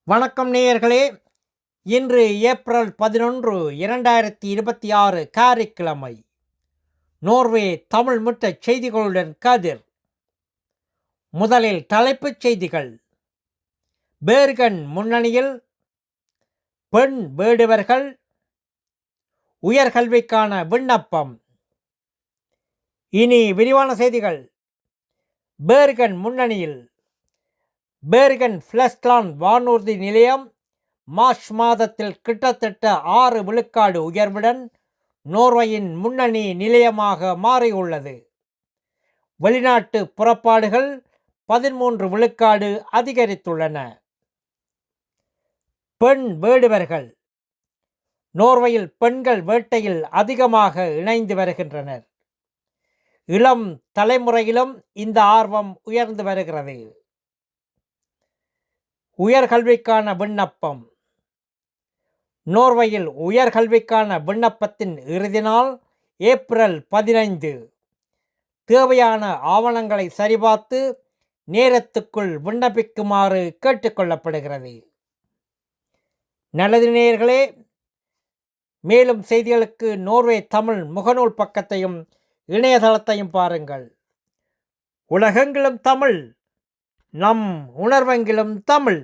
வணக்கம் நேயர்களே. இன்று ஏப்ரல் 11, 2026 காரிக்கிழமை. நோர்வே தமிழ் முட்ட செய்திகளுடன் கதிர். முதலில் தலைப்புச் செய்திகள். பேர்கன் முன்னணியில் பெண் வேடுவர்கள், உயர்கல்விக்கான விண்ணப்பம். இனி விரிவான செய்திகள். பேர்கன் முன்னணியில் பேர்கன் ஃப்ளெஸ்லாண்ட் வானூர்தி நிலையம் மார்ச் மாதத்தில் கிட்டத்தட்ட 6 விழுக்காடு உயர்வுடன் நோர்வேயின் முன்னணி நிலையமாக மாறியுள்ளது. வெளிநாட்டு புறப்பாடுகள் 13 விழுக்காடு அதிகரித்துள்ளன. பெண் வேடுவர்கள். நோர்வேயில் பெண்கள் வேட்டையில் அதிகமாக இணைந்து வருகின்றனர். இளம் தலைமுறையிலும் இந்த ஆர்வம் உயர்ந்து வருகிறது. உயர்கல்விக்கான விண்ணப்பம். நோர்வேயில் உயர்கல்விக்கான விண்ணப்பத்தின் இறுதி நாள் ஏப்ரல் 15. தேவையான ஆவணங்களை சரிபார்த்து நேரத்துக்குள் விண்ணப்பிக்குமாறு கேட்டுக்கொள்ளப்படுகிறது. நல்லது நேயர்களே, மேலும் செய்திகளுக்கு நோர்வே தமிழ் முகநூல் பக்கத்தையும் இணையதளத்தையும் பாருங்கள். உலகெங்கிலும் தமிழ், நம் உணர்வெங்கிலும் தமிழ்.